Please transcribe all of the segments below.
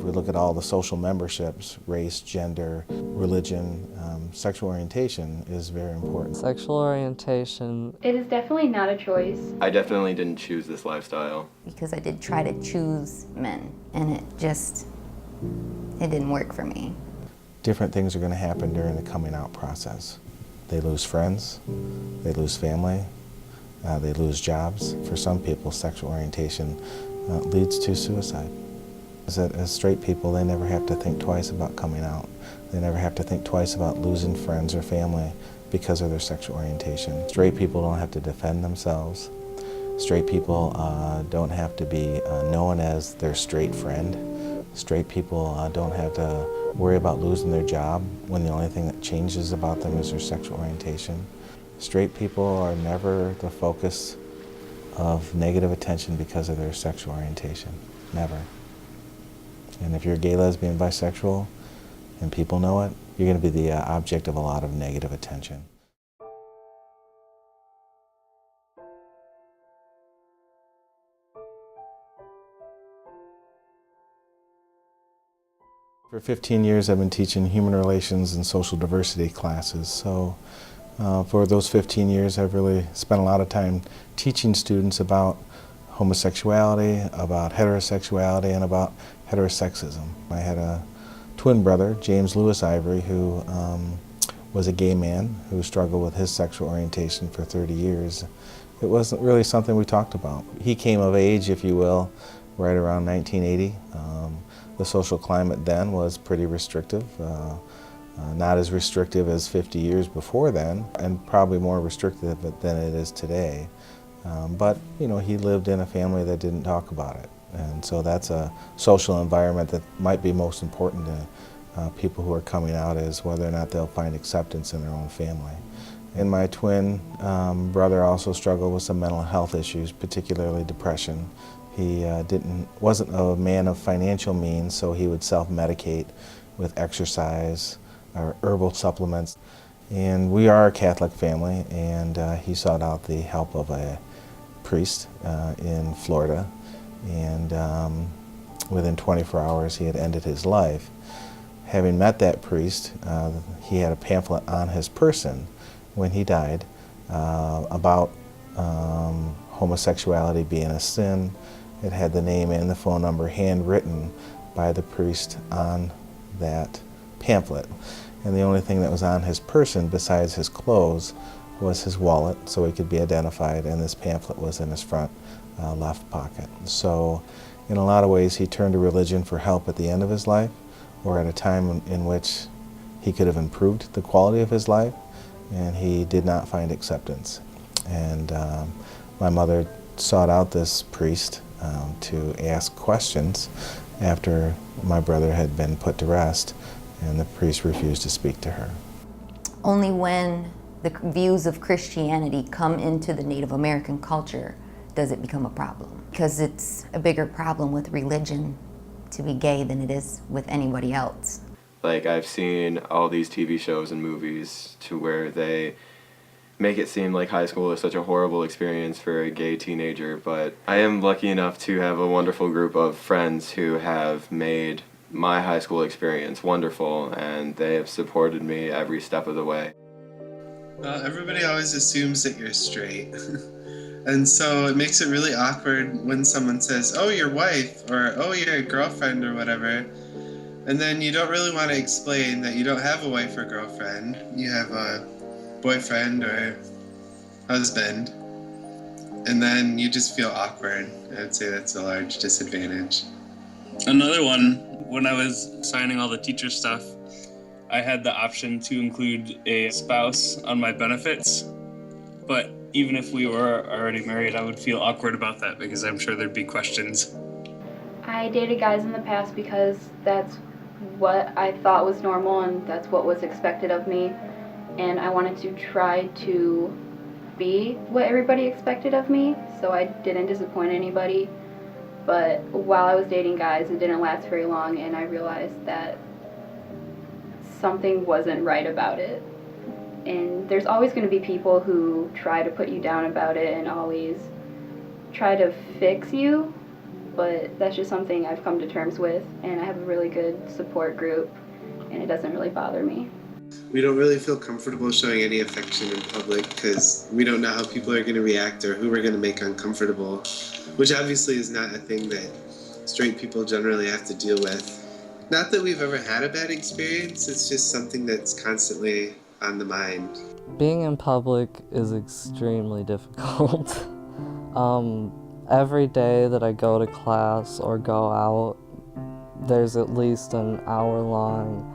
If we look at all the social memberships, race, gender, religion, sexual orientation is very important. Sexual orientation. It is definitely not a choice. I definitely didn't choose this lifestyle. Because I did try to choose men, and it didn't work for me. Different things are going to happen during the coming out process. They lose friends, they lose family, they lose jobs. For some people, sexual orientation leads to suicide. As straight people, they never have to think twice about coming out. They never have to think twice about losing friends or family because of their sexual orientation. Straight people don't have to defend themselves. Straight people don't have to be known as their straight friend. Straight people don't have to worry about losing their job when the only thing that changes about them is their sexual orientation. Straight people are never the focus of negative attention because of their sexual orientation. Never. And if you're gay, lesbian, bisexual, and people know it, you're going to be the object of a lot of negative attention. For 15 years, I've been teaching human relations and social diversity classes. So for those 15 years, I've really spent a lot of time teaching students about homosexuality, about heterosexuality, and about heterosexism. I had a twin brother, James Lewis Ivory, who was a gay man who struggled with his sexual orientation for 30 years. It wasn't really something we talked about. He came of age, if you will, right around 1980. The social climate then was pretty restrictive, not as restrictive as 50 years before then, and probably more restrictive than it is today. But you know, he lived in a family that didn't talk about it, and so that's a social environment that might be most important to people who are coming out, is whether or not they'll find acceptance in their own family. And my twin brother also struggled with some mental health issues, particularly depression. He wasn't a man of financial means, so he would self-medicate with exercise or herbal supplements. And we are a Catholic family, and he sought out the help of a priest in Florida. And within 24 hours, he had ended his life. Having met that priest, he had a pamphlet on his person when he died about homosexuality being a sin. It had the name and the phone number handwritten by the priest on that pamphlet. And the only thing that was on his person besides his clothes was his wallet, so he could be identified, and this pamphlet was in his front left pocket. So in a lot of ways, he turned to religion for help at the end of his life, or at a time in which he could have improved the quality of his life, and he did not find acceptance. And my mother sought out this priest to ask questions after my brother had been put to rest, and the priest refused to speak to her. Only when the views of Christianity come into the Native American culture does it become a problem, because it's a bigger problem with religion to be gay than it is with anybody else. Like, I've seen all these TV shows and movies to where they make it seem like high school is such a horrible experience for a gay teenager, but I am lucky enough to have a wonderful group of friends who have made my high school experience wonderful, and they have supported me every step of the way. Well, everybody always assumes that you're straight. And so it makes it really awkward when someone says, "Oh, your wife," or "Oh, your girlfriend," or whatever. And then you don't really want to explain that you don't have a wife or girlfriend. You have a boyfriend or husband. And then you just feel awkward. I'd say that's a large disadvantage. Another one, when I was signing all the teacher stuff, I had the option to include a spouse on my benefits. But even if we were already married, I would feel awkward about that because I'm sure there'd be questions. I dated guys in the past because that's what I thought was normal and that's what was expected of me. And I wanted to try to be what everybody expected of me, so I didn't disappoint anybody. But while I was dating guys, it didn't last very long, and I realized that something wasn't right about it. And there's always going to be people who try to put you down about it and always try to fix you, but that's just something I've come to terms with, and I have a really good support group, and it doesn't really bother me. We don't really feel comfortable showing any affection in public because we don't know how people are going to react or who we're going to make uncomfortable, which obviously is not a thing that straight people generally have to deal with. Not that we've ever had a bad experience, it's just something that's constantly on the mind. Being in public is extremely difficult. Every day that I go to class or go out, there's at least an hour-long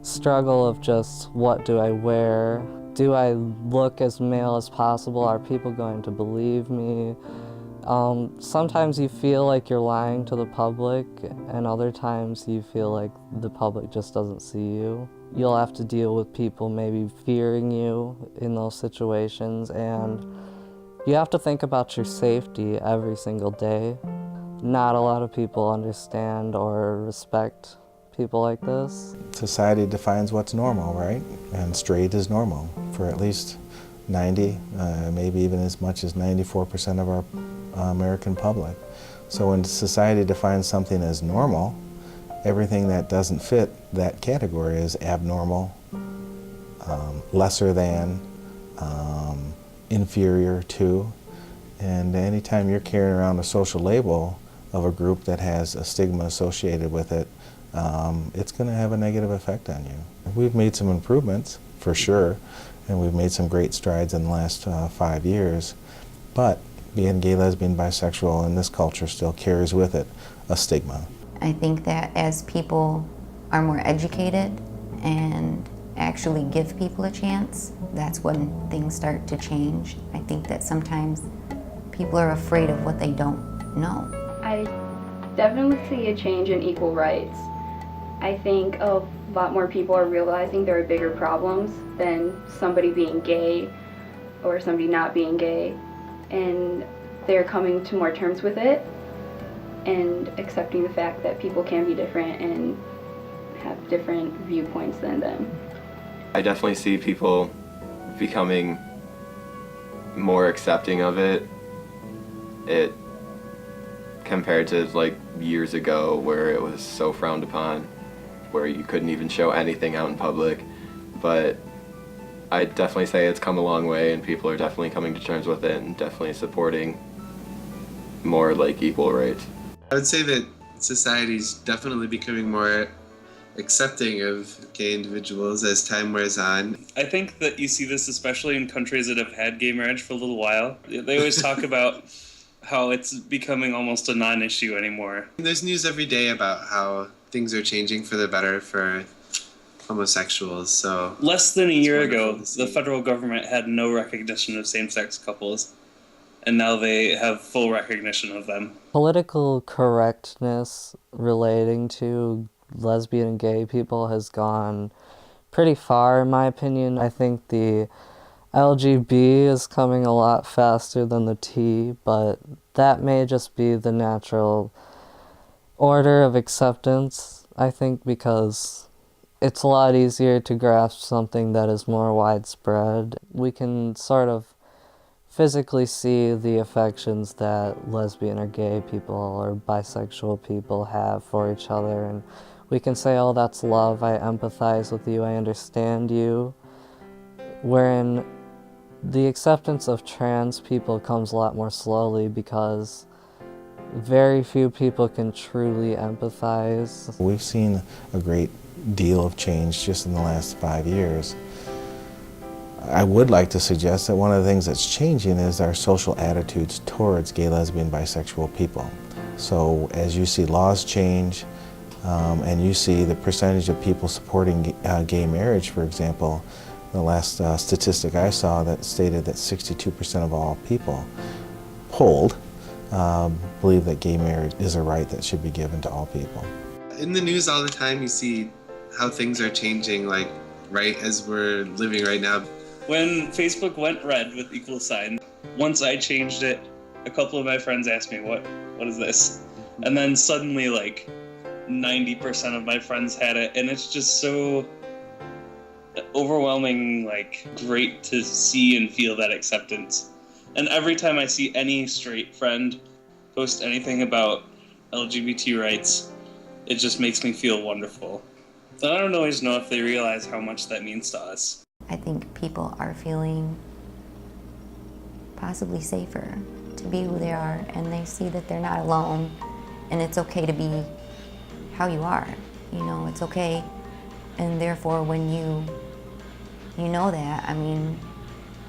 struggle of just what do I wear? Do I look as male as possible? Are people going to believe me? Sometimes you feel like you're lying to the public, and other times you feel like the public just doesn't see you. You'll have to deal with people maybe fearing you in those situations, and you have to think about your safety every single day. Not a lot of people understand or respect people like this. Society defines what's normal, right? And straight is normal for at least 90, maybe even as much as 94% of our American public. So when society defines something as normal, everything that doesn't fit that category is abnormal, lesser than, inferior to. And anytime you're carrying around a social label of a group that has a stigma associated with it, it's going to have a negative effect on you. We've made some improvements, for sure, and we've made some great strides in the last 5 years, but being gay, lesbian, bisexual in this culture still carries with it a stigma. I think that as people are more educated and actually give people a chance, that's when things start to change. I think that sometimes people are afraid of what they don't know. I definitely see a change in equal rights. I think a lot more people are realizing there are bigger problems than somebody being gay or somebody not being gay, and they're coming to more terms with it and accepting the fact that people can be different and have different viewpoints than them. I definitely see people becoming more accepting of it. It compared to like years ago where it was so frowned upon, where you couldn't even show anything out in public. But I definitely say it's come a long way, and people are definitely coming to terms with it and definitely supporting more like equal rights. I would say that society's definitely becoming more accepting of gay individuals as time wears on. I think that you see this especially in countries that have had gay marriage for a little while. They always talk about how it's becoming almost a non-issue anymore. There's news every day about how things are changing for the better for homosexuals, so... Less than a year ago, the federal government had no recognition of same-sex couples, and now they have full recognition of them. Political correctness relating to lesbian and gay people has gone pretty far, in my opinion. I think the LGB is coming a lot faster than the T, but that may just be the natural order of acceptance, I think, because it's a lot easier to grasp something that is more widespread. We can sort of physically see the affections that lesbian or gay people or bisexual people have for each other, and we can say, oh, that's love, I empathize with you, I understand you. Wherein the acceptance of trans people comes a lot more slowly because very few people can truly empathize. We've seen a great deal of change just in the last 5 years. I would like to suggest that one of the things that's changing is our social attitudes towards gay, lesbian, bisexual people. So as you see laws change, and you see the percentage of people supporting gay marriage, for example, the last statistic I saw that stated that 62% of all people polled believe that gay marriage is a right that should be given to all people. In the news all the time you see how things are changing, like right as we're living right now. When Facebook went red with equal sign, once I changed it, a couple of my friends asked me, what is this? And then suddenly like 90% of my friends had it, and it's just so overwhelming, like great to see and feel that acceptance. And every time I see any straight friend post anything about LGBT rights, it just makes me feel wonderful. But I don't always know if they realize how much that means to us. I think people are feeling possibly safer to be who they are, and they see that they're not alone, and it's okay to be how you are. You know, it's okay, and therefore when you know that, I mean,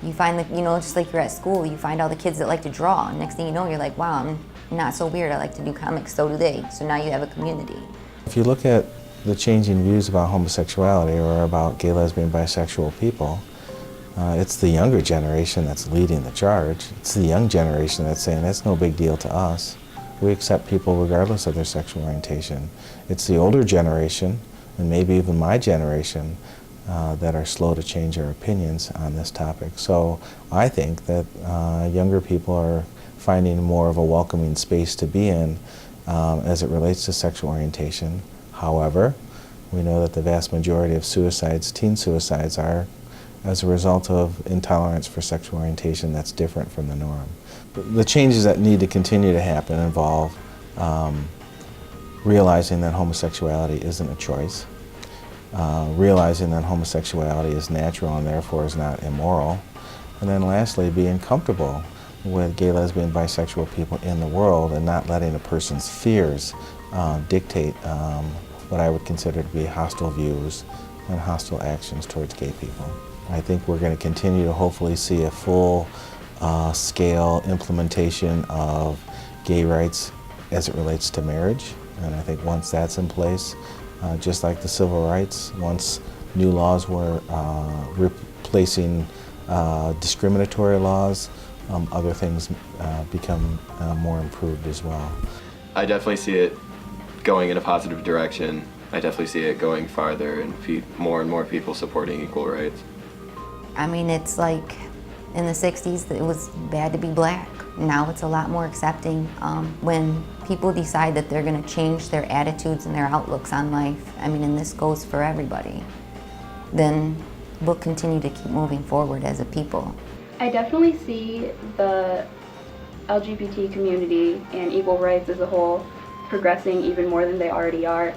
you find that, you know, just like you're at school, you find all the kids that like to draw, and next thing you know, you're like, wow, I'm not so weird, I like to do comics, so do they. So now you have a community. If you look at the changing views about homosexuality or about gay, lesbian, bisexual people, it's the younger generation that's leading the charge. It's the young generation that's saying that's no big deal to us. We accept people regardless of their sexual orientation. It's the older generation, and maybe even my generation, that are slow to change their opinions on this topic. So I think that younger people are finding more of a welcoming space to be in as it relates to sexual orientation. However, we know that the vast majority of suicides, teen suicides, are as a result of intolerance for sexual orientation that's different from the norm. The changes that need to continue to happen involve realizing that homosexuality isn't a choice, realizing that homosexuality is natural and therefore is not immoral, and then lastly, being comfortable with gay, lesbian, bisexual people in the world and not letting a person's fears dictate what I would consider to be hostile views and hostile actions towards gay people. I think we're going to continue to hopefully see a full scale implementation of gay rights as it relates to marriage. And I think once that's in place, just like the civil rights, once new laws were replacing discriminatory laws, other things become more improved as well. I definitely see it going in a positive direction. I definitely see it going farther and more and more people supporting equal rights. I mean, it's like in the 60s, it was bad to be black. Now it's a lot more accepting. When people decide that they're going to change their attitudes and their outlooks on life, I mean, and this goes for everybody, then we'll continue to keep moving forward as a people. I definitely see the LGBT community and equal rights as a whole progressing even more than they already are,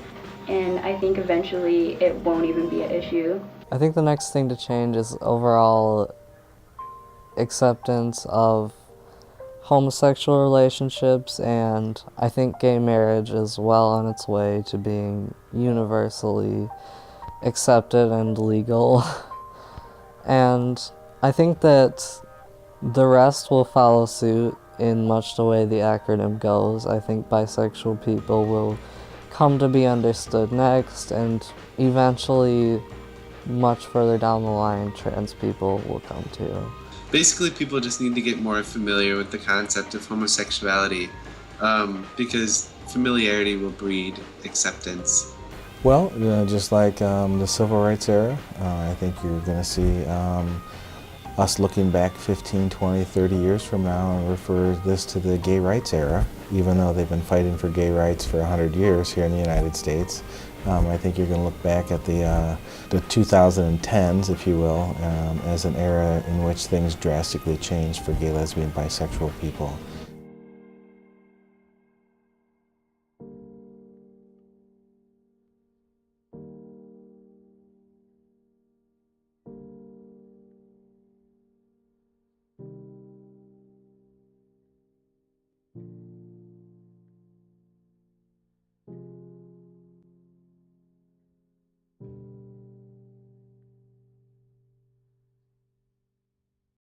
and I think eventually it won't even be an issue. I think the next thing to change is overall acceptance of homosexual relationships, and I think gay marriage is well on its way to being universally accepted and legal. And I think that the rest will follow suit in much the way the acronym goes. I think bisexual people will come to be understood next, and eventually, much further down the line, trans people will come too. Basically, people just need to get more familiar with the concept of homosexuality because familiarity will breed acceptance. Well, just like the civil rights era, I think you're going to see us looking back 15, 20, 30 years from now and refer this to the gay rights era, even though they've been fighting for gay rights for 100 years here in the United States. I think you're going to look back at the 2010s, if you will, as an era in which things drastically changed for gay, lesbian, bisexual people.